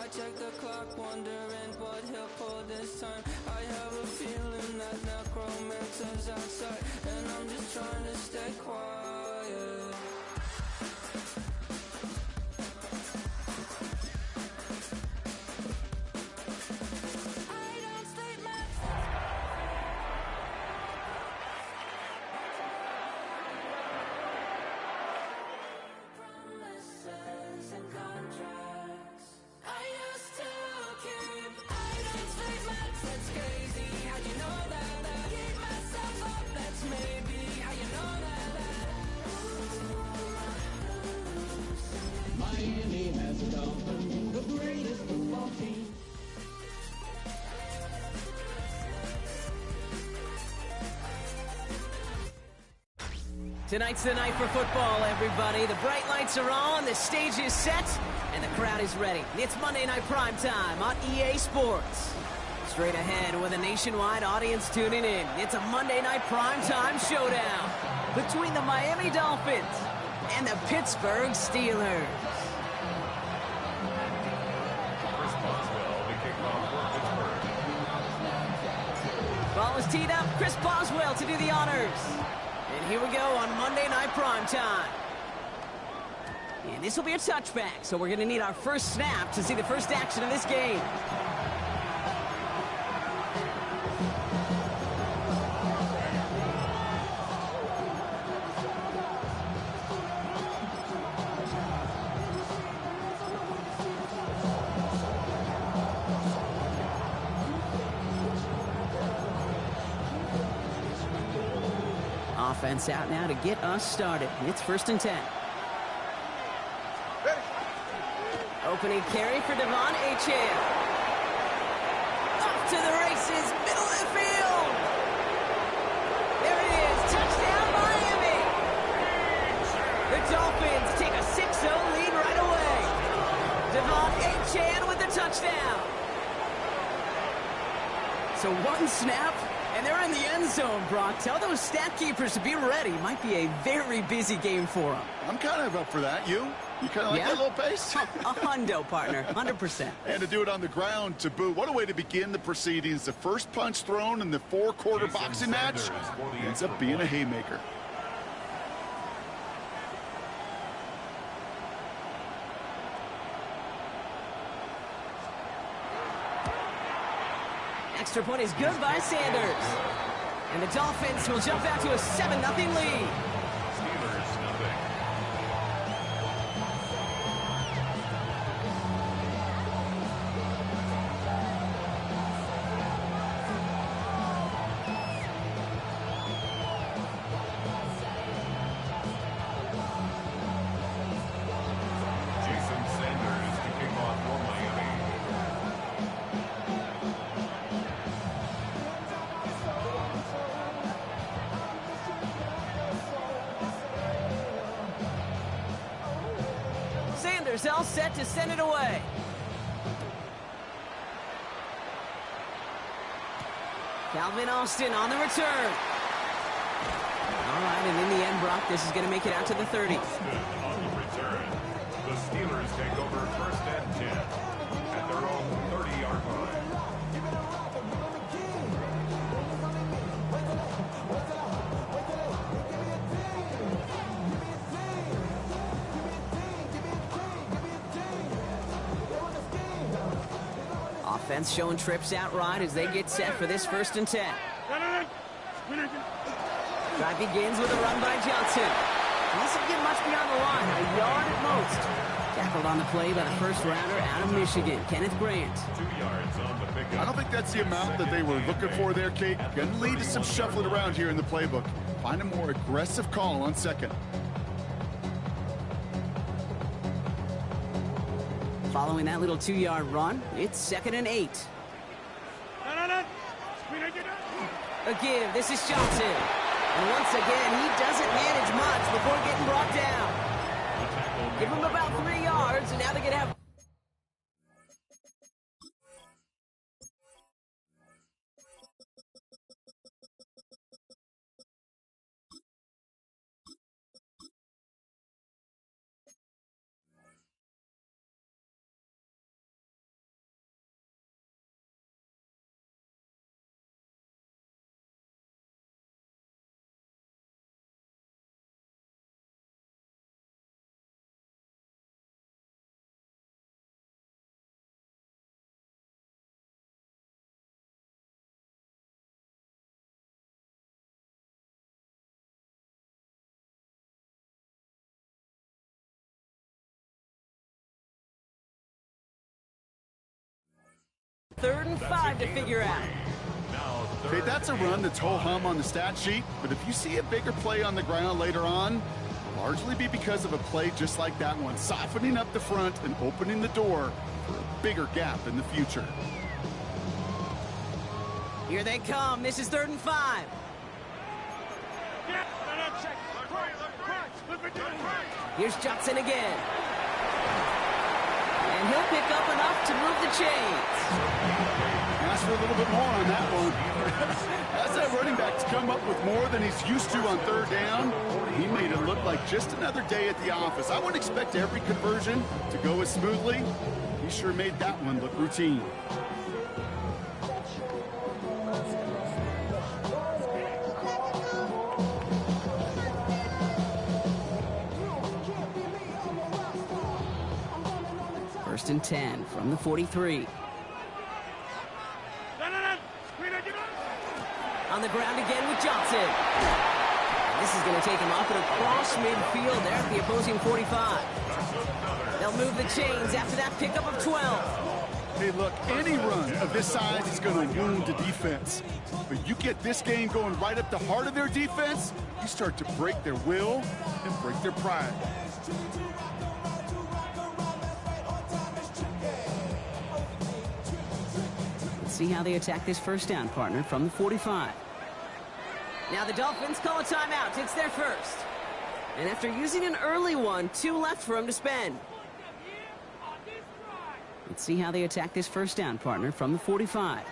I check the clock, wondering what he'll pull this time. I have a feeling that necromancer's outside, and I'm just trying to stay quiet. Miami has become the greatest football team. Tonight's the night for football, everybody. The bright lights are on, the stage is set, and the crowd is ready. It's Monday Night Primetime on EA Sports. Straight ahead with a nationwide audience tuning in, it's a Monday Night Primetime showdown between the Miami Dolphins and the Pittsburgh Steelers. Ball is teed up. Chris Boswell to do the honors. And here we go on Monday Night Primetime. And this will be a touchback, so we're going to need our first snap to see the first action of this game. Offense out now to get us started. It's 1st and 10. Ready. Opening carry for Devon Achane. Off to the races, middle of the field. There it is, touchdown Miami. The Dolphins take a 6-0 lead right away. Devon Achane with the touchdown. So one snap, and they're in the end zone, Brock. Tell those stat keepers to be ready. Might be a very busy game for them. I'm kind of up for that. You kind of like that little pace? A hundo, partner. 100%. And to do it on the ground to boot. What a way to begin the proceedings. The first punch thrown in the 4-quarter boxing match ends up being a haymaker. Extra point is good by Sanders. And the Dolphins will jump out to a 7-0 lead. Steelers, nothing. Jason Sanders to kick off for Miami. Sanders all set to send it away. Calvin Austin on the return. All right, and in the end, Brock, this is going to make it out to the 30. Austin on the return. The Steelers take over 1st and 10 at their own 30-yard line. Offense showing trips out right as they get set for this 1st and 10. Drive begins with a run by Johnson. He doesn't get much beyond the line, a yard at most. Tackled on the play by the first rounder out of Michigan, Kenneth Grant. 2 yards on the pickup. I don't think that's the amount that they were looking for there, Kate. Going to lead to some shuffling around here in the playbook. Find a more aggressive call on 2nd. Following that little 2-yard run, it's 2nd and 8. A give, this is Johnson. And once again, he doesn't manage much before getting brought down. Give him about 3 yards, and now they're going to have 3rd and 5 to figure out. Okay, that's a run that's ho-hum on the stat sheet, but if you see a bigger play on the ground later on, it'll largely be because of a play just like that one, softening up the front and opening the door for a bigger gap in the future. Here they come. This is 3rd and 5. Here's Johnson again. And he'll pick up enough to move the chains. Ask for a little bit more on that one. As that running back's come up with more than he's used to on 3rd down, he made it look like just another day at the office. I wouldn't expect every conversion to go as smoothly. He sure made that one look routine. First and 10 from the 43. On the ground again with Johnson. And this is going to take him off and across midfield there at the opposing 45. They'll move the chains after that pickup of 12. Hey, look, any run of this size is going to wound the defense. But you get this game going right up the heart of their defense, you start to break their will and break their pride. Let's see how they attack this first down, partner, from the 45. Now the Dolphins call a timeout. It's their first. And after using an early one, 2 left for them to spend. Let's see how they attack this first down, partner, from the 45.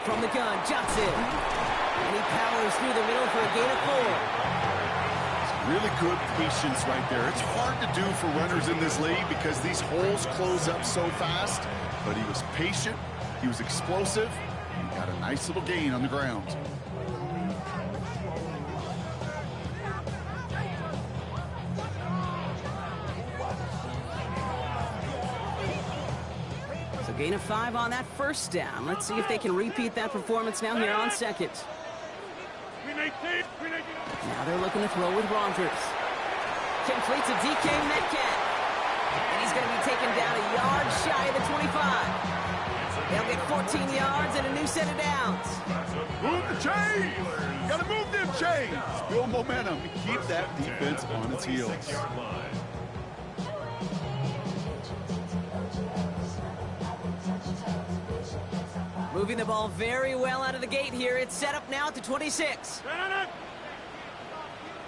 From the gun, Johnson. And he powers through the middle for a gain of 4. Really good patience right there. It's hard to do for runners in this league because these holes close up so fast. But he was patient, he was explosive, and got a nice little gain on the ground. So gain of 5 on that first down. Let's see if they can repeat that performance now here on second. Now they're looking to throw with Rogers. Completes a DK Metcalf. And he's going to be taken down a yard shy of the 25. They'll get 14 yards and a new set of downs. Move the chains! Gotta move them chains! Build momentum and keep that defense on its heels. Moving the ball very well out of the gate here. It's set up now at the 26.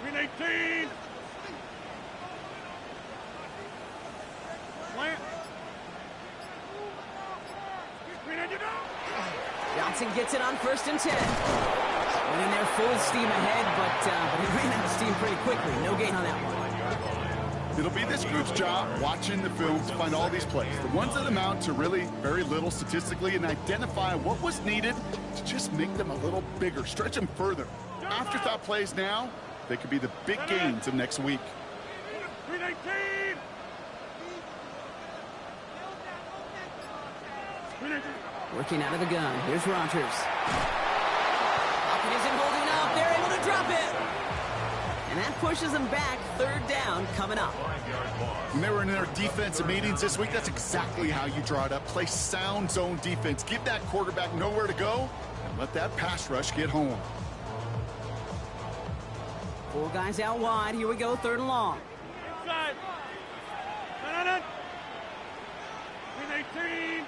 Green 18. Johnson gets it on 1st and 10. Went in there full steam ahead, but he ran out of steam pretty quickly. No gain on that one. It'll be this group's job watching the film to find all these plays. The ones that amount to really very little statistically and identify what was needed to just make them a little bigger, stretch them further. Afterthought plays now, they could be the big gains of next week. Green 18. Working out of the gun. Here's Rogers. Hopkins isn't holding up. They're able to drop it. And that pushes them back. 3rd down coming up. When they were in their defensive meetings this week, that's exactly how you draw it up. Play sound zone defense. Give that quarterback nowhere to go and let that pass rush get home. 4 guys out wide. Here we go. 3rd and long. Inside. Green 18.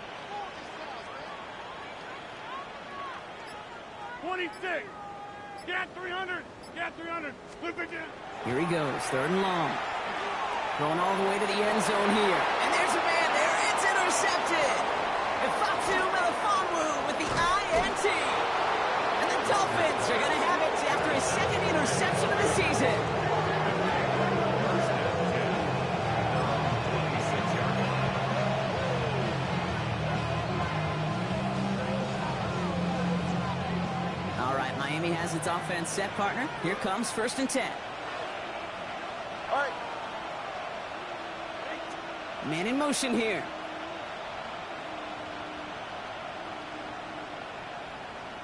26. Get 300. Get 300. Here he goes. 3rd and long. Going all the way to the end zone here. And there's a man there. It's intercepted. And Fatu Melifonwu with the INT. And the Dolphins are going to have it after his 2nd interception of the season. All right, Miami has its offense set, partner. Here comes 1st and 10. All right. Man in motion here.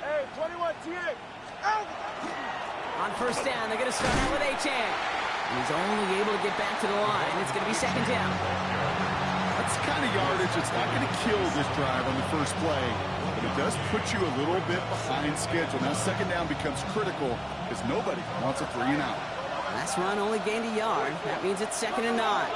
Hey, 21 TA. On 1st down, they're going to start out with Achane. He's only able to get back to the line. It's going to be second down. That's the kind of yardage that's not going to kill this drive on the first play, but it does put you a little bit behind schedule. Now second down becomes critical because nobody wants a 3 and out. Last run only gained a yard. That means it's 2nd and 9.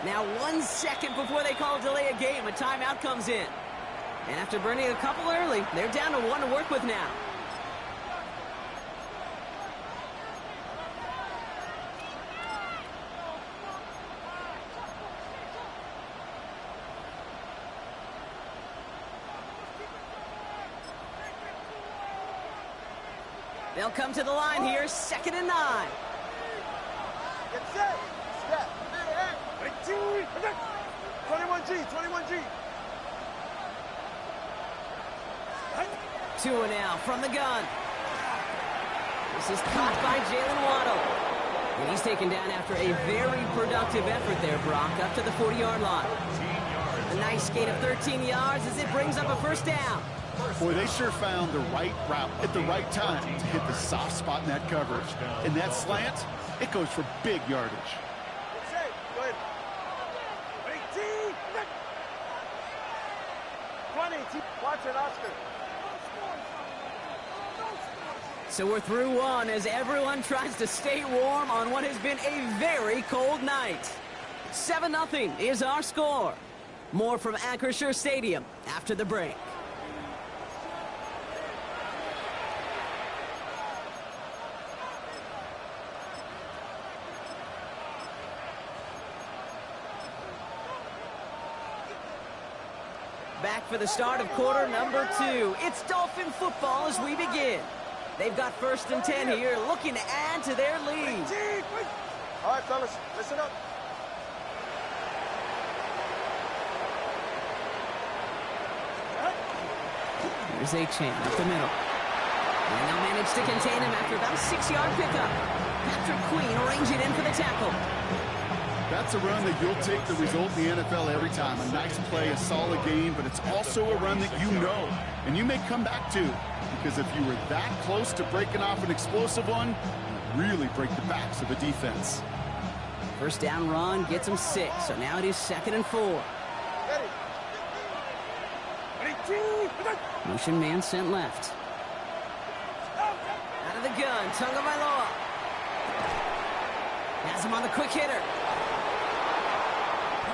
Now 1 second before they call delay a game, a timeout comes in. And after burning a couple early, they're down to 1 to work with now. They'll come to the line here, 2nd and 9. Get set. Step. 21G, 21G. 2 and now from the gun. This is caught by Jalen Waddle. And he's taken down after a very productive effort there, Brock, up to the 40-yard line. A nice gain of 13 yards as it brings up a first down. Boy, they sure found the right route at the right time to hit the soft spot in that coverage. And that slant, it goes for big yardage. Go ahead. 18. 20. Watch it, Oscar. So we're through 1 as everyone tries to stay warm on what has been a very cold night. 7-0 is our score. More from Acrisure Stadium after the break. Back for the start of quarter number 2. It's Dolphin football as we begin. They've got 1st and 10 here, looking to add to their lead. All right, fellas, listen up. Here's A-Chain up the middle. And they'll manage to contain him after about a 6-yard pickup. Patrick Queen arranging in for the tackle. That's a run that you'll take the result in the NFL every time. A nice play, a solid game, but it's also a run that you know and you may come back to, because if you were that close to breaking off an explosive one, you really break the backs of the defense. First down run gets him 6, so now it is 2nd and 4. Motion man sent left. Out of the gun, Tagovailoa. Has him on the quick hitter.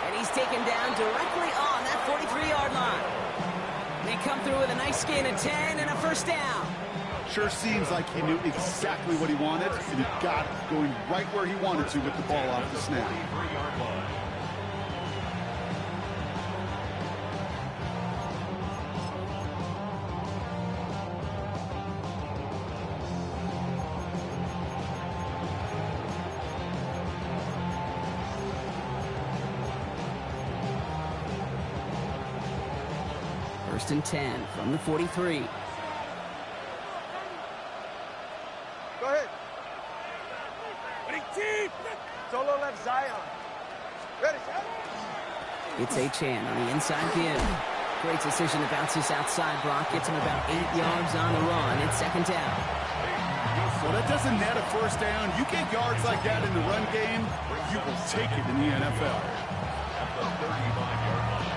And he's taken down directly on that 43-yard line. They come through with a nice gain of 10 and a first down. Sure seems like he knew exactly what he wanted, and he got it going right where he wanted to with the ball off the snap. First and 10 from the 43. Go ahead. Solo left Zion. Ready, It's A-Chan on the inside give. Great decision to bounce this outside. Brock gets him about 8 yards on the run. It's 2nd down. Well, that doesn't net a first down. You get yards like that in the run game, you will take it in the NFL. At the 35-yard line.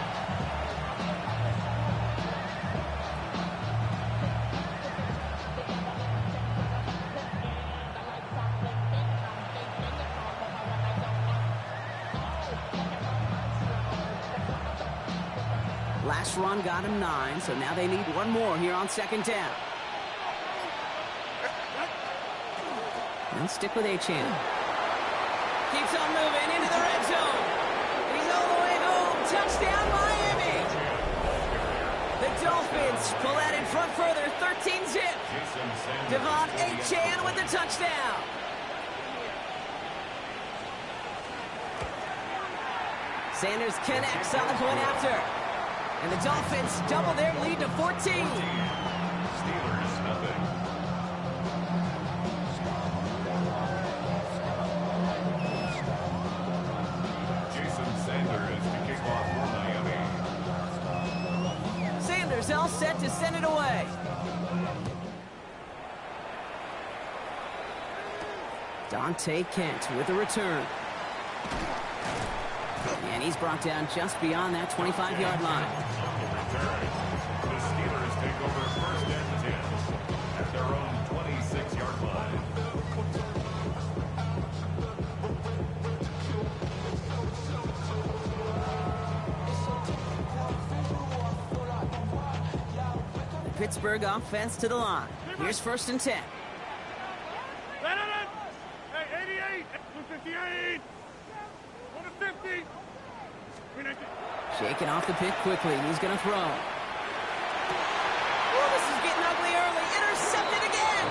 Last run got him 9, so now they need one more here on 2nd down. And stick with A-Chan. Keeps on moving into the red zone. He's all the way home. Touchdown, Miami. The Dolphins pull that in front further. 13-zip. Devon A-Chan with the touchdown. Sanders connects on the point after. And the Dolphins double their lead to 14. Steelers, nothing. all set to send it away. Dante Kent with a return. And he's brought down just beyond that 25-yard line. The Steelers take over first and 10 at their own 26-yard line. The Pittsburgh offense to the line. Here's first and 10. Hey, 88, 258, 150. Shaking off the pick quickly. He's going to throw. Oh, this is getting ugly early. Intercepted again.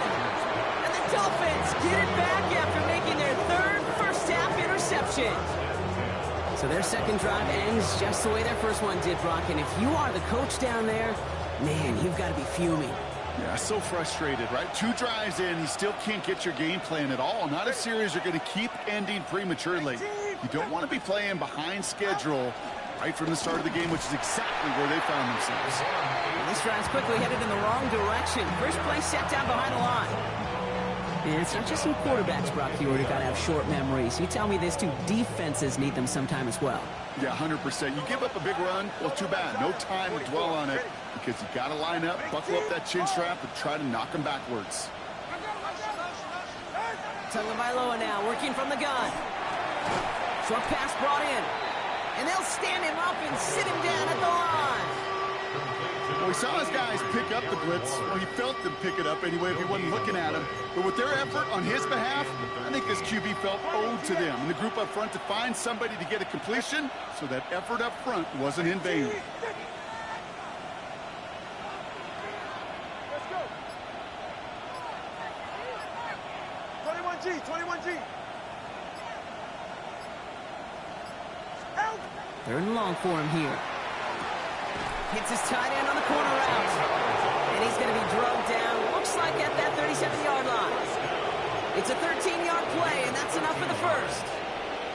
And the Dolphins get it back after making their third first-half interception. So their second drive ends just the way their first one did, Brock. And if you are the coach down there, man, you've got to be fuming. Yeah, so frustrated, right? 2 drives in, you still can't get your game plan at all. Not a series you're going to keep ending prematurely. You don't want to be playing behind schedule right from the start of the game, which is exactly where they found themselves. And this drive's quickly headed in the wrong direction. First play set down behind the line. And it's not just in quarterbacks, Brock, you already got to have short memories. You tell me these 2 defenses need them sometime as well. Yeah, 100%. You give up a big run, well, too bad. No time to dwell on it because you got to line up, buckle up that chin strap, and try to knock them backwards. Tagovailoa now working from the gun. Short pass brought in. And they'll stand him up and sit him down at the line. Well, we saw his guys pick up the blitz. Well, he felt them pick it up anyway if he wasn't looking at him. But with their effort on his behalf, I think this QB felt owed to them and the group up front to find somebody to get a completion, so that effort up front wasn't in vain. Let's go. 21G, 21G. Out. Third and long for him here. Hits his tight end on the corner route. And he's going to be drugged down, looks like at that 37-yard line. It's a 13-yard play, and that's enough for the first.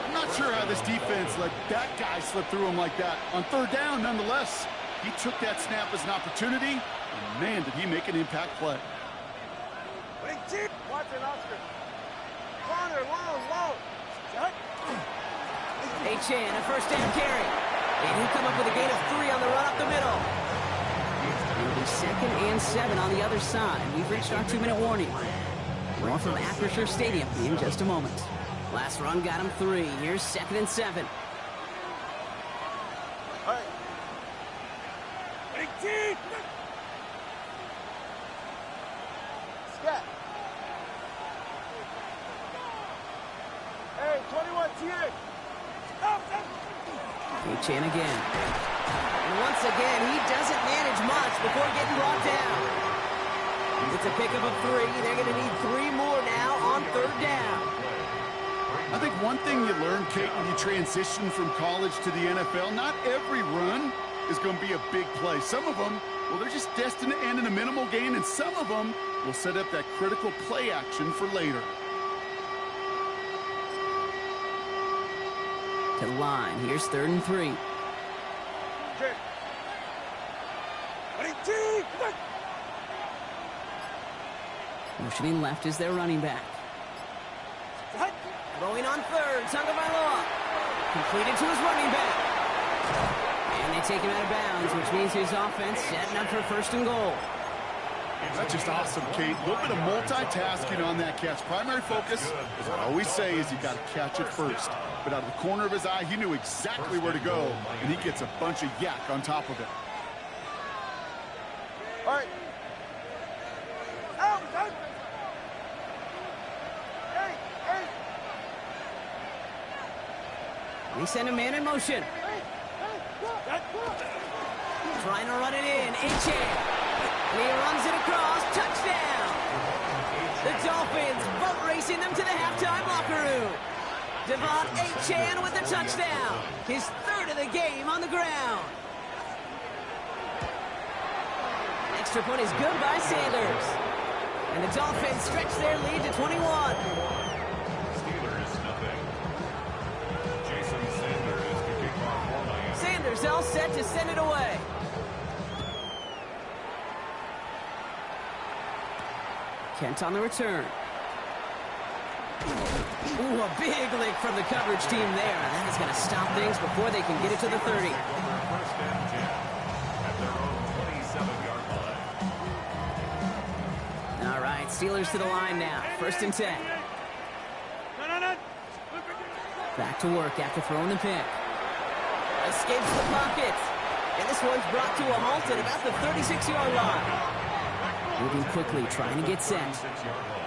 I'm not sure how this defense let that guy slip through him like that. On third down, nonetheless, he took that snap as an opportunity, and man, did he make an impact play. Watch it, Oscar. Corner, long. Achane, a first down carry. And he'll come up with a gain of 3 on the run up the middle. It'll be 2nd and 7 on the other side. We've reached our 2-minute warning. More from Acrisure Stadium in just a moment. Last run got him 3. Here's 2nd and 7. All right. 18. Scat. Hey, 21 TA. Achane again. And once again, he doesn't manage much before getting brought down. It's a pickup of 3. They're going to need 3 more now on third down. I think one thing you learn, Kate, when you transition from college to the NFL, not every run is going to be a big play. Some of them, well, they're just destined to end in a minimal gain, and some of them will set up that critical play action for later. To the line. Here's 3rd and 3. Okay. 22. Motioning left is their running back. Throwing on 3rd. Tagovailoa. Completed to his running back. And they take him out of bounds, which means his offense setting up for 1st and goal. That's just awesome, Kate. A little bit of multitasking on that catch. Primary focus, as I always say, is you got to catch it first. But out of the corner of his eye, he knew exactly where to go, and he gets a bunch of yak on top of it. All right. Out. Hey. They send a man in motion. Trying to run it in. Achane. And he runs it across. Touchdown. The Dolphins boat racing them to the halftime locker room. Devon Achane with the touchdown. His 3rd of the game on the ground. Extra point is good by Sanders. And the Dolphins stretch their lead to 21. Steelers, nothing. Jason Sanders to kick off for Miami. Sanders all set to send it away. Kent on the return. Ooh, a big lick from the coverage team there. That is going to stop things before they can get it to the 30. First and 10 at their own 27-yard line. All right, Steelers to the line now. First and 10. Back to work after throwing the pick. Escapes the pocket. And this one's brought to a halt at about the 36-yard line. Moving quickly, trying to get set. 36-yard line.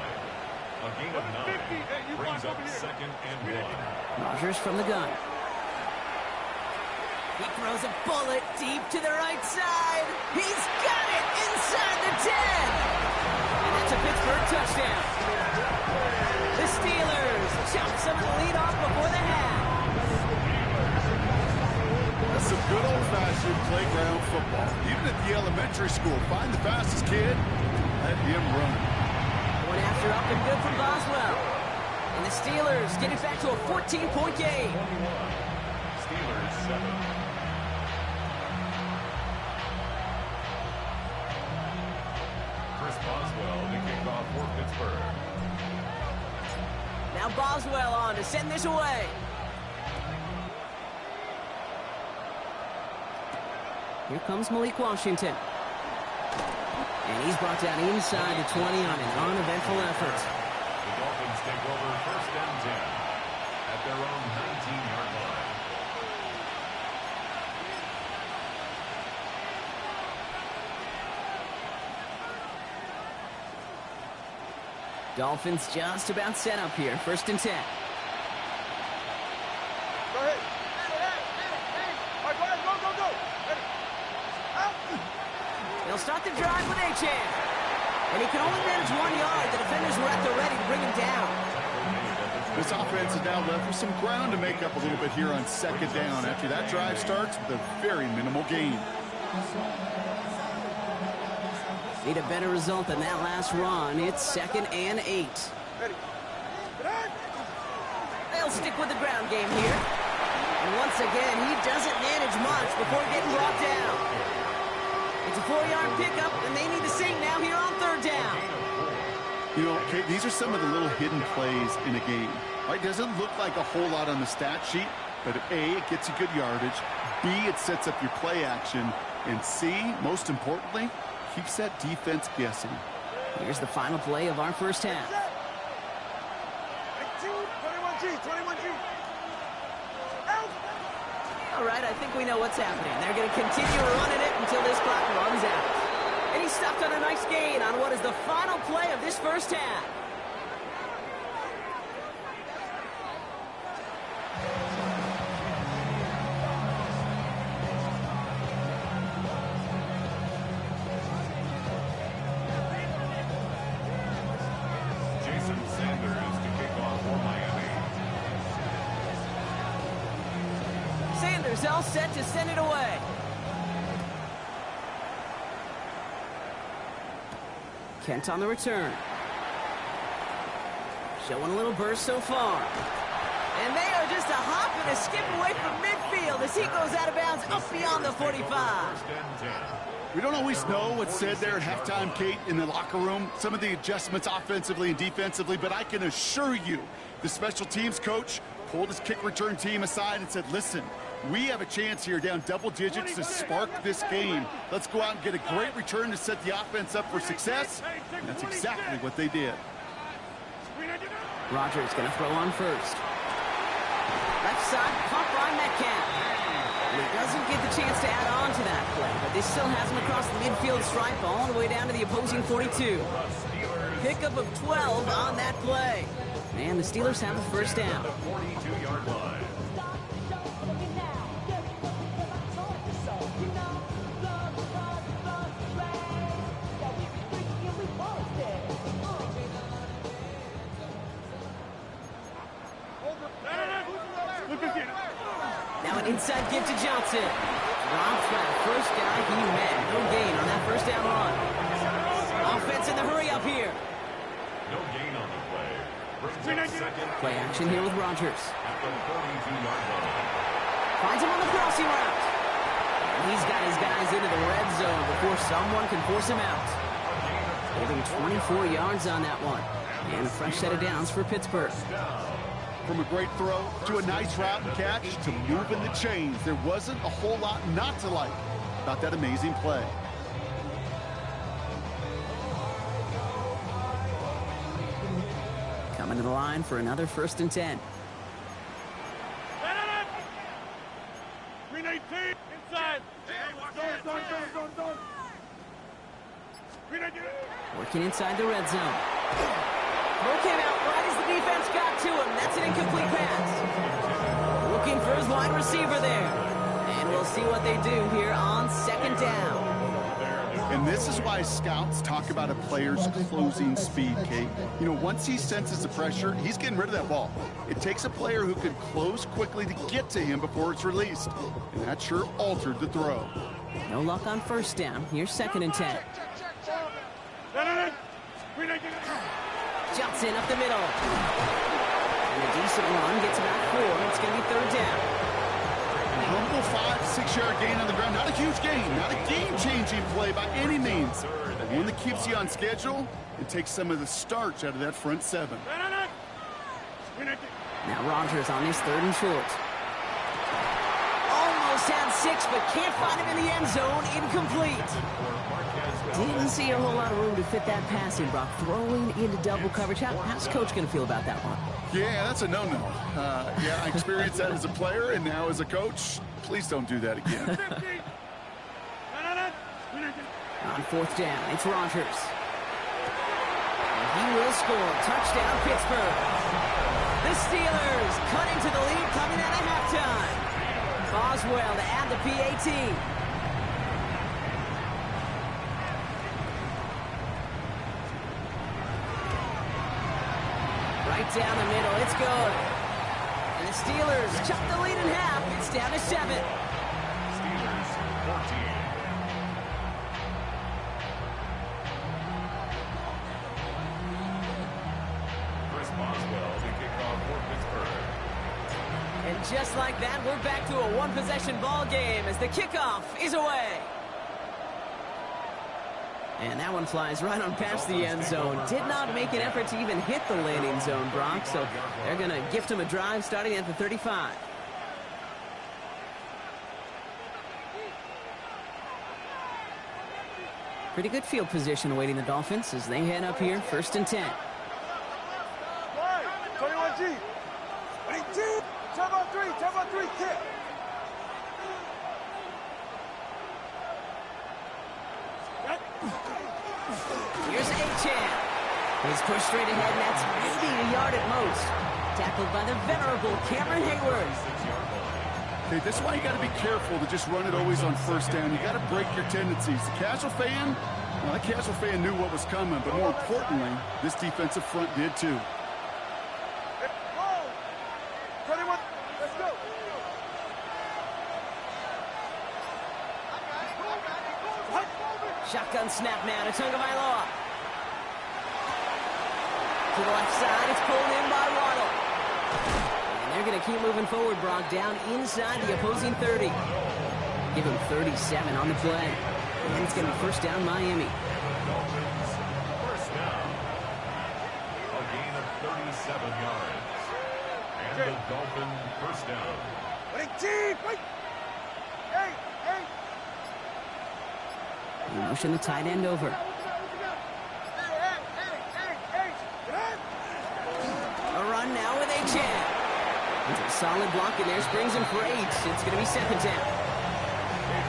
A gain of 9 brings up second and 1. Rodgers from the gun. He throws a bullet deep to the right side. He's got it inside the 10. And that's a Pittsburgh touchdown. The Steelers chop some of the lead off before the half. That's some good old-fashioned playground football. Even at the elementary school, find the fastest kid, let him run. One after up and good from Boswell. And the Steelers get it back to a 14-point game. Steelers 7. Chris Boswell to kick off for Pittsburgh. Now Boswell on to send this away. Here comes Malik Washington. And he's brought down inside the 20 on an uneventful effort. The Dolphins take over first and 10 at their own 19-yard line. Dolphins just about set up here. First and 10. Go ahead. All right, go ahead. Go. Ready. Out. They'll start the drive with Achane. And he can only manage 1 yard. The defenders were at the ready to bring him down. This offense is now left with some ground to make up a little bit here on second down after that drive starts with a very minimal gain. Need a better result than that last run. It's second and 8. Ready. They'll stick with the ground game here. And once again, he doesn't manage much before getting brought down. It's a 4-yard pickup, and they need the same now here on third down. You know, Kate, these are some of the little hidden plays in a game. Right? Doesn't look like a whole lot on the stat sheet, but A, it gets you good yardage. B, it sets up your play action. And C, most importantly, keeps that defense guessing. Here's the final play of our first half. 21G. Out. All right, I think we know what's happening. They're going to continue running it until this clock runs out. And he stopped on a nice gain on what is the final play of this first half. Jason Sanders to kick off for Miami. Sanders all set to send it away. Kent on the return. Showing a little burst so far. And they are just a hop and a skip away from midfield as he goes out of bounds up beyond the 45. First and 10. We don't always know what's said there at halftime, Kate, in the locker room. Some of the adjustments offensively and defensively, but I can assure you the special teams coach pulled his kick return team aside and said, listen, we have a chance here down double digits to spark this game. Let's go out and get a great return to set the offense up for success. And that's exactly what they did. Rodgers going to throw on first. Left side, pump by Metcalf. And he doesn't get the chance to add on to that play, but this still has him across the midfield stripe all the way down to the opposing 42. Pickup of 12 on that play. And the Steelers have a first down. The 42-yard line. Now an inside give to Johnson. Drops that first guy he met. No gain on that first down run. Offense in the hurry up here. No gain on the play. Brings up second. Play action here with Rodgers. At the 42-yard line. Finds him on the crossing route. And he's got his guys into the red zone before someone can force him out. A gain of Getting 24 yards on that one. And a fresh set of downs for Pittsburgh. From a great throw to a nice route and catch to moving the chains, there wasn't a whole lot not to like about that amazing play. Coming to the line for another 1st and 10. Green 18, inside. Green 18. Working inside the red zone. Throw came out right as the defense got to him. That's an incomplete pass. Looking for his wide receiver there. And we'll see what they do here on 2nd down. And this is why scouts talk about a player's closing speed, Kate. You know, once he senses the pressure, he's getting rid of that ball. It takes a player who can close quickly to get to him before it's released. And that sure altered the throw. No luck on 1st down. Here's 2nd and 10. Johnson up the middle. And a decent run gets about 4. It's going to be 3rd down. Humble 5-6-yard gain on the ground. Not a huge gain, not a game-changing play by any means. But one that keeps you on schedule and takes some of the starch out of that front 7. Now Rodgers on his 3rd and short. Almost had 6, but can't find him in the end zone. Incomplete. Didn't see a whole lot of room to fit that passing, Brock. Throwing into double coverage. How's Coach going to feel about that one? Yeah, that's a no-no. Yeah, I experienced that as a player and now as a coach. Please don't do that again. On 4th down, it's Rodgers. And he will score. Touchdown, Pittsburgh. The Steelers cutting to the lead coming out of halftime. Boswell to add the PAT. Right down the middle, it's good. And the Steelers chop the lead in half. It's down to 7. Steelers 14. Chris Boswell to kick off for Pittsburgh. And just like that, we're back to a one-possession ball game as the kickoff is away. And that one flies right on past the end zone. Did not make an effort to even hit the landing zone, Brock. So they're going to gift him a drive starting at the 35. Pretty good field position awaiting the Dolphins as they head up here, 1st and 10. 21G. 22. 10-on-3, kick. Here's Achan. He's pushed straight ahead, and that's maybe a yard at most. Tackled by the venerable Cameron Hayward. Okay, this is why you got to be careful to just run it always on 1st down. You got to break your tendencies. The casual fan, well, that casual fan knew what was coming, but more importantly, this defensive front did too. 21. Let's go. Shotgun snap now to Tagovailoa. To the left side, it's pulled in by Waddle. And they're going to keep moving forward, Brock, down inside the opposing 30. Give him 37 on the play. And it's going to be 1st down, Miami. Dolphins, 1st down. A gain of 37 yards. And the Dolphin 1st down. Wait. Hey. Motion the tight end over. A run now with Achan. It's a solid block in there. Springs him for 8. It's going to be 2nd down.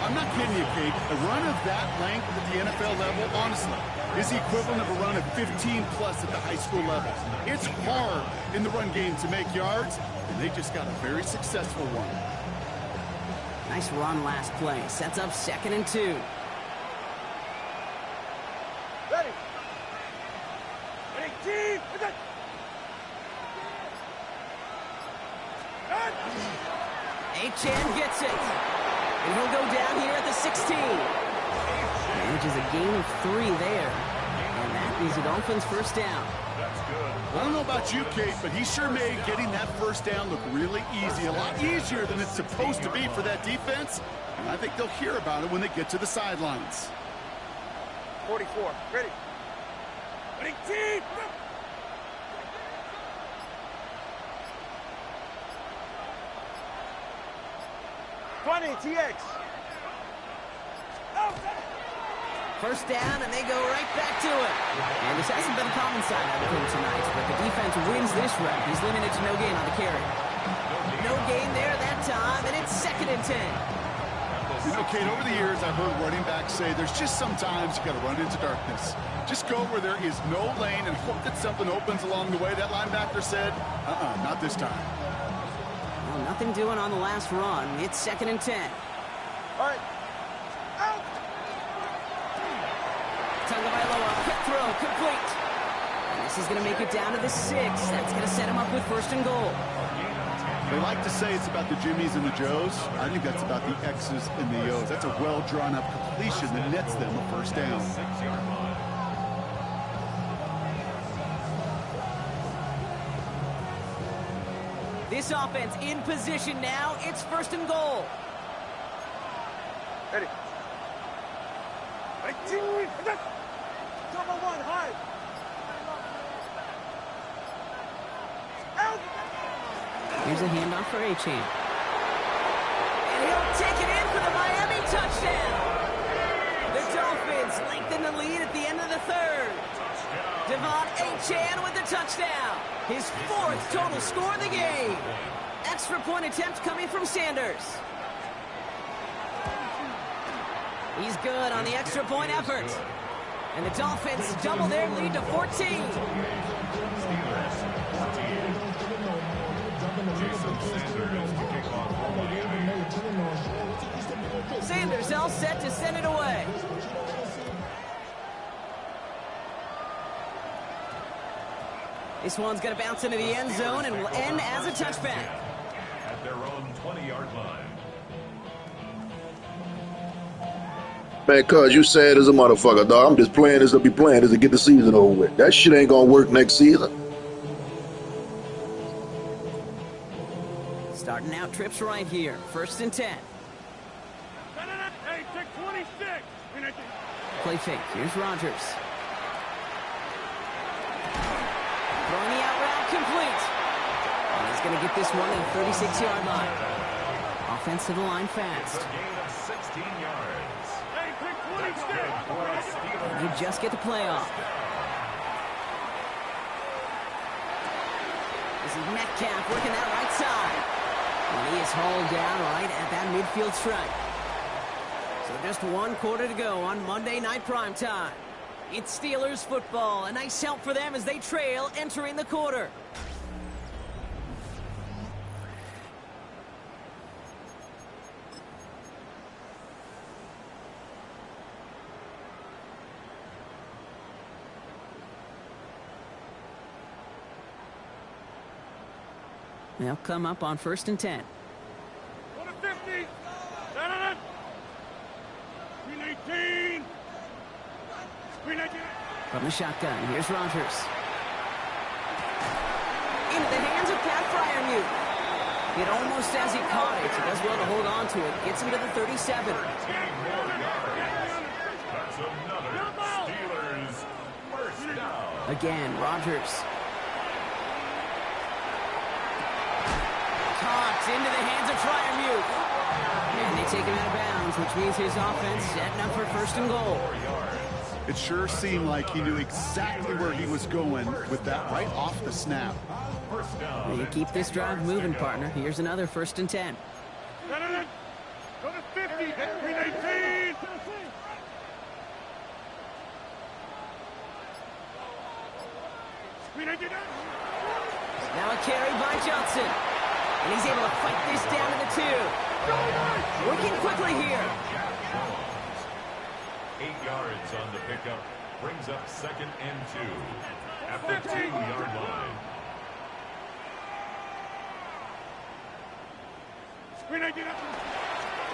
I'm not kidding you, Kate. A run of that length at the NFL level, honestly, is the equivalent of a run of 15-plus at the high school level. It's hard in the run game to make yards, and they just got a very successful one. Nice run last play. Sets up 2nd and 2. Ready. 18. Achan gets it. And he'll go down here at the 16. Manages a gain of 3 there. And that is the Dolphins' 1st down. That's good. I don't know about you, Kate, but he sure made getting that 1st down look really easy. A lot easier than it's supposed to be for that defense. And I think they'll hear about it when they get to the sidelines. 44. Ready. 19! 20, TX! First down, and they go right back to it. And this hasn't been a common sight out of him tonight, but the defense wins this rep. He's limited to no gain on the carry. No gain there that time, and it's 2nd and 10. You know, Kate, over the years, I've heard running backs say there's just sometimes you got to run into darkness. Just go where there is no lane and hope that something opens along the way. That linebacker said, not this time. Well, nothing doing on the last run. It's 2nd and 10. All right. Out! Tagovailoa, quick throw, complete. And this is going to make it down to the 6. That's going to set him up with 1st and goal. They like to say it's about the Jimmies and the Joes. I think that's about the X's and the O's. That's a well-drawn-up completion that nets them a 1st down. 6-yard line. This offense in position now. It's 1st and goal. Ready. 19! Double one, high! Out! Here's a handoff for Achane. And he'll take it in for the Miami touchdown. The Dolphins lengthen the lead at the end of the 3rd. Devon Achane with the touchdown. His 4th total score of the game. Extra point attempt coming from Sanders. He's good on the extra point effort. And the Dolphins double their lead to 14. Steelers 14. Jason Sanders to kick off for Miami. Sanders all set to send it away. This one's going to bounce into the end zone and will end as a touchback. At their own 20-yard line. Man, cuz you sad as a motherfucker, dog. I'm just playing this to be playing this to get the season over with. That shit ain't gonna work next season. Starting out trips right here. 1st and 10. Hey, take 26! Play fake. Here's Rodgers. Throwing the out route complete. And he's going to get this one at the 36-yard line. Offense to the line fast. Gain of 16 yards. Hey, take 26! And you just get the playoff. This is Metcalf working that right side. And he is hauled down right at that midfield stripe. So just 1 quarter to go on Monday Night Primetime. It's Steelers football. A nice help for them as they trail entering the quarter. They'll come up on 1st and 10. 150! 319! 319! From the shotgun, here's Rodgers. Into the hands of Pat Fryermuth. It almost as he caught it. He does well to hold on to it. Gets him to the 37. That's another Steelers 1st down. Again, Rodgers. Caught into the hands of Fryermuth. And they take him out of bounds, which means his offense setting up for 1st and goal. It sure seemed like he knew exactly where he was going with that right off the snap. First down. And you keep this drive moving, partner. Here's another 1st and 10. Go to 50! 319! Now a carry by Johnson. And he's able to fight this down to the 2. Working quickly here. 8 yards on the pickup. Brings up 2nd and 2. At the 2-yard line.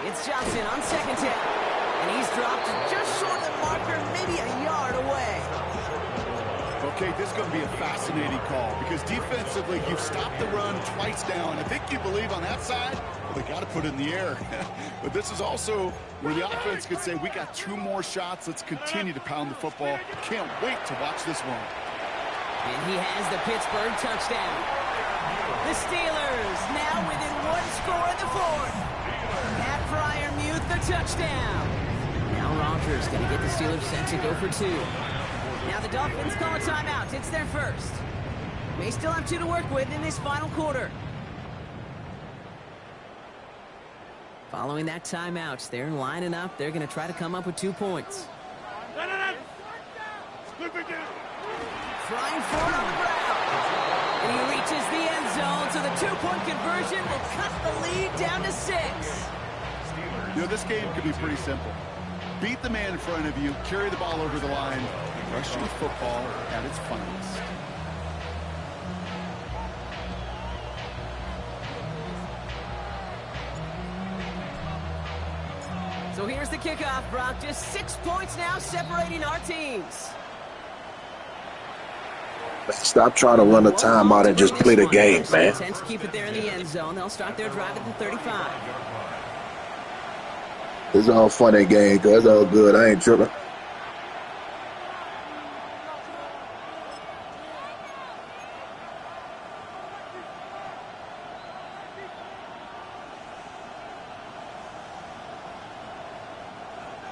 It's Johnson on 2nd down. And he's dropped just short of the marker, maybe a yard away. Well, Okay, this is going to be a fascinating call because defensively, you've stopped the run twice now, and I think you believe on that side, well, they got to put it in the air. But this is also where the offense could say, we got 2 more shots. Let's continue to pound the football. Can't wait to watch this one. And he has the Pittsburgh touchdown. The Steelers now within 1 score in the 4th. Pat Fryermuth, the touchdown. Now Rodgers going to get the Steelers set to go for 2. Now the Dolphins call a timeout. It's their first. They still have 2 to work with in this final quarter. Following that timeout, they're lining up. They're going to try to come up with 2 points. Flying forward on the ground. And he reaches the end zone, so the 2-point conversion will cut the lead down to 6. You know, this game could be pretty simple. Beat the man in front of you, carry the ball over the line, and rush you football at its finest. So here's the kickoff, Brock. Just 6 points now separating our teams. Stop trying to run a timeout and just play the game, man. Intent to keep it there in the end zone. They'll start their drive at the 35. It's all fun and game, cuz it's all good. I ain't tripping.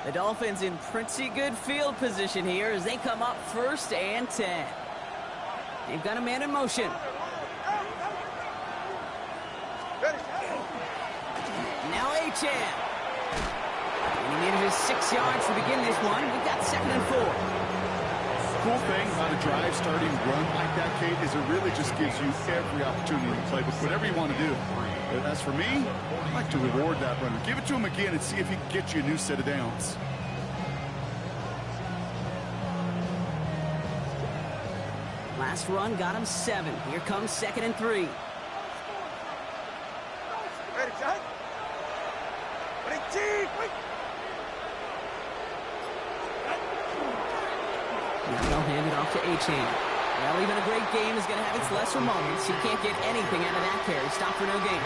The Dolphins in pretty good field position here as they come up 1st and 10. They've got a man in motion. Now Achane. And he needed his 6 yards to begin this one. We've got 2nd and 4. Cool thing about a drive starting run like that, Kate, is it really just gives you every opportunity to play with whatever you want to do. But as for me, I'd like to reward that runner. Give it to him again and see if he can get you a new set of downs. Last run got him 7. Here comes 2nd and 3. Ready, John? Ready, Chief! Wait! Now they'll hand it off to Achane. Well, even a great game is going to have its lesser moments. You can't get anything out of that carry. Stop for no gain.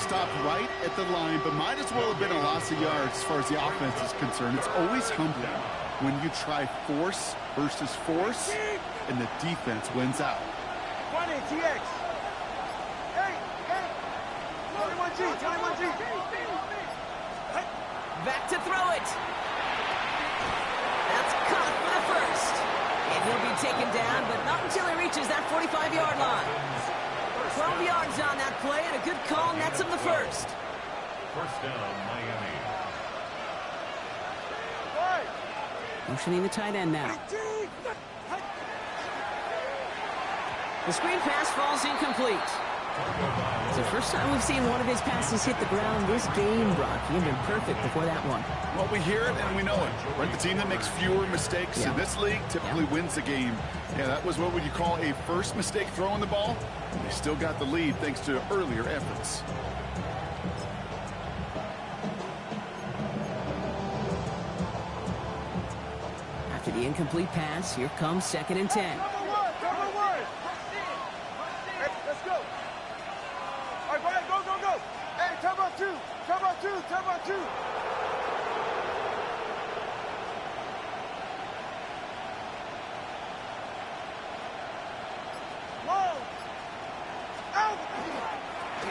Stopped right at the line, but might as well have been a loss of yards as far as the offense is concerned. It's always humbling when you try force versus force, and the defense wins out. 20, TX. Hey, hey. 21G, 21G. Back to throw it. That's caught for the first. And he'll be taken down, but not until he reaches that 45-yard line. 12 yards on that play, and a good call nets him the first. First down, Miami. Motioning the tight end now. The screen pass falls incomplete. It's the first time we've seen one of his passes hit the ground this game, Brock. He had been perfect before that one. Well, we hear it and we know it. Right? The team that makes fewer mistakes in this league typically wins the game. Yeah, that was what would you call a first mistake throwing the ball. They still got the lead thanks to earlier efforts. After the incomplete pass, here comes 2nd and 10. Turbo 2.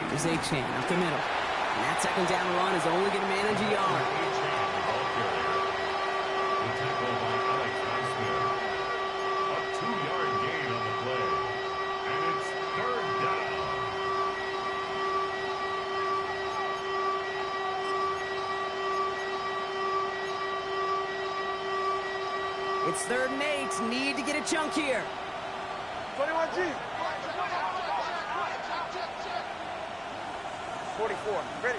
Here's Achane up the middle. And that 2nd down run is only going to manage a yard. A 2-yard gain on the play. And it's 3rd down. It's 3rd and 8. Need to get a chunk here. 21G. 44. Ready.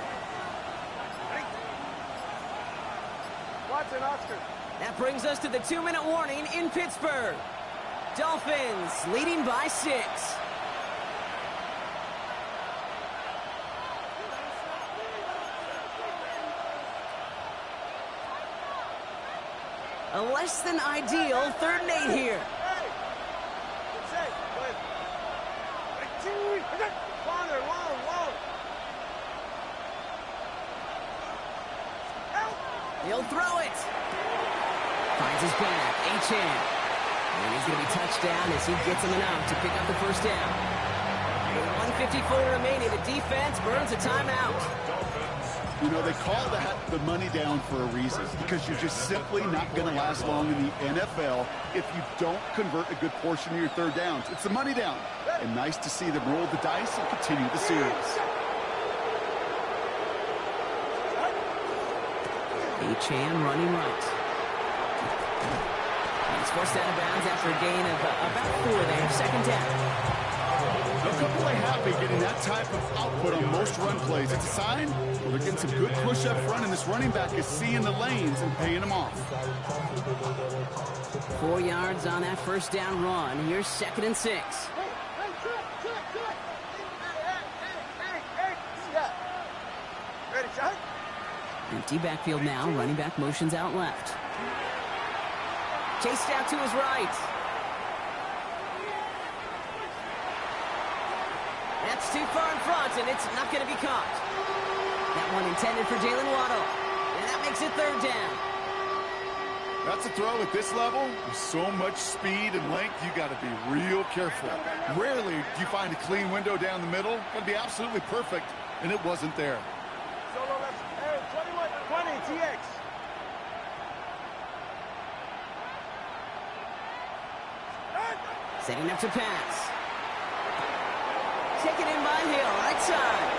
Watson, Oscar. That brings us to the 2-minute warning in Pittsburgh. Dolphins leading by 6. A less than ideal 3rd and 8 here. Longer, long. He'll throw it. Finds his back. Achane. And he's going to be touched down as he gets him enough to pick up the first down. With 1:54 remaining, the defense burns a timeout. You know, they call that the money down for a reason, because you're just simply not going to last long in the NFL if you don't convert a good portion of your third downs. It's the money down. And nice to see them roll the dice and continue the series. Achane running right. He's forced out of bounds after a gain of about 4 there. Second down. Look how play happy getting that type of output on most run plays. It's a sign, well, they're getting some good push up front, and this running back is seeing the lanes and paying them off. 4 yards on that first down run. Here's 2nd and 6. Ready, shot? Empty backfield now. Running back motions out left. Chased out to his right. That's too far in front, and it's not going to be caught. That one intended for Jalen Waddle. And that makes it 3rd down. That's a throw at this level. With so much speed and length, you got to be real careful. Rarely do you find a clean window down the middle. Got to be absolutely perfect, and it wasn't there. Solo left. Hey, 21, 20, TX. Setting up to pass. Taken in by Hill, right side.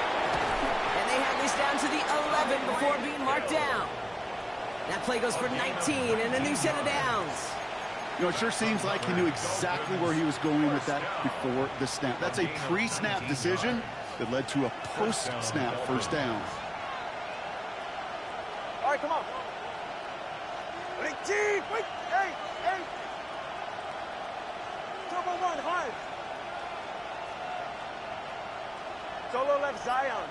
And they have this down to the 11 before being marked down. That play goes for 19 and a new set of downs. You know, it sure seems like he knew exactly where he was going with that before the snap. That's a pre-snap decision that led to a post-snap first down. All right, come on. Wait, Chief! Wait! Hey! Turbo 1, hard. Solo left Zion.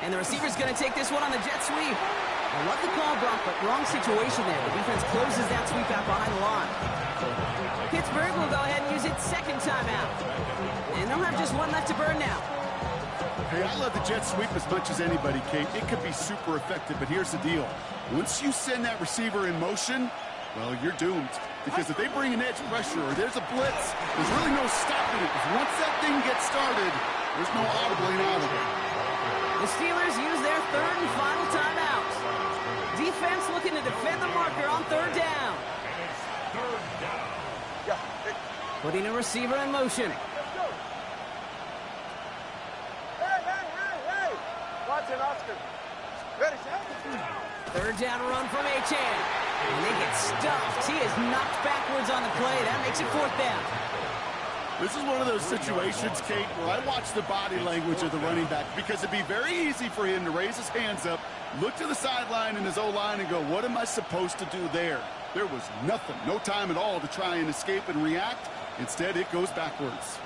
And the receiver's going to take this one on the jet sweep. I love the call, Brock, but wrong situation there. The defense closes that sweep out behind the line. Pittsburgh will go ahead and use its 2nd timeout. And they'll have just 1 left to burn now. Hey, I love the jet sweep as much as anybody, Kate. It could be super effective, but here's the deal. Once you send that receiver in motion, well, you're doomed. Because if they bring an edge pressure or there's a blitz, there's really no stopping it. Once that thing gets started, there's no audibling out of it. The Steelers use their 3rd and final timeout. Defense looking to defend the marker on 3rd down. Putting a receiver in motion. Hey! Watson, Oscar. Ready, shot? 3rd down run from Achane. And they get stuffed. He is knocked backwards on the play. That makes it 4th down. This is one of those situations, Kate, where I watch the body language of the running back, because it'd be very easy for him to raise his hands up, look to the sideline in his O-line and go, what am I supposed to do there? There was nothing, no time at all to try and escape and react. Instead, it goes backwards.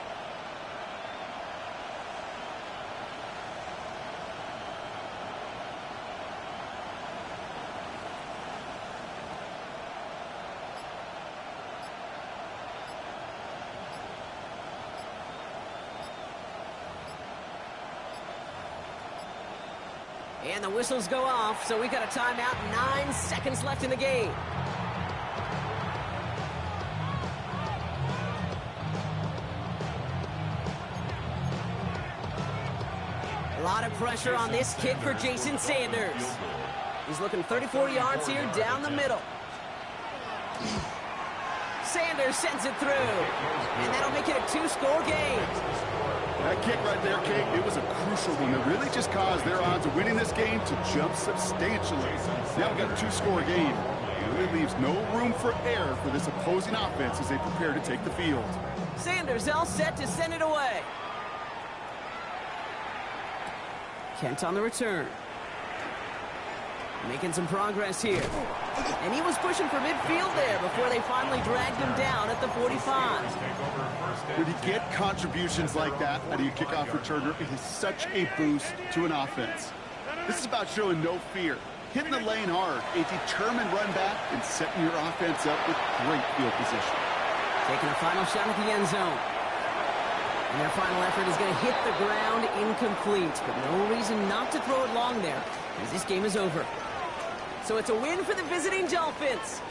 And the whistles go off, so we got a timeout. 9 seconds left in the game. A lot of pressure on this kid for Jason Sanders. He's looking 34 yards here down the middle. Sanders sends it through, and that'll make it a 2-score game. That kick right there, Kate, it was a crucial one that really just caused their odds of winning this game to jump substantially. Now we've got a 2-score game. It really leaves no room for error for this opposing offense as they prepare to take the field. Sanders all set to send it away. Kent on the return. Making some progress here. And he was pushing for midfield there before they finally dragged him down at the 45. When you get contributions like that out of your kickoff returner, it is such a boost to an offense. This is about showing no fear. Hitting the lane hard, a determined run back, and setting your offense up with great field position. Taking a final shot at the end zone. And their final effort is going to hit the ground incomplete, but no reason not to throw it long there, as this game is over. So it's a win for the visiting Dolphins.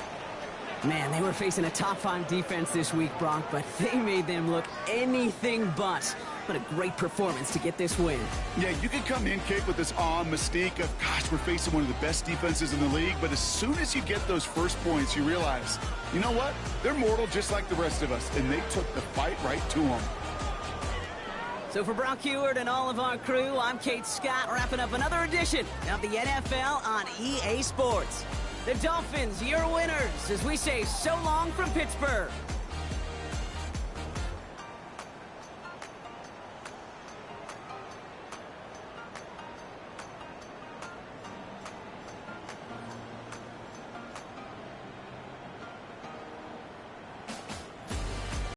Man, they were facing a top-5 defense this week, Bronk, but they made them look anything but. What a great performance to get this win. Yeah, you can come in, Kate, with this awe and mystique of, gosh, we're facing one of the best defenses in the league, but as soon as you get those first points, you realize, you know what? They're mortal just like the rest of us, and they took the fight right to them. So for Brock Heward and all of our crew, I'm Kate Scott, wrapping up another edition of the NFL on EA Sports. The Dolphins, your winners, as we say so long from Pittsburgh.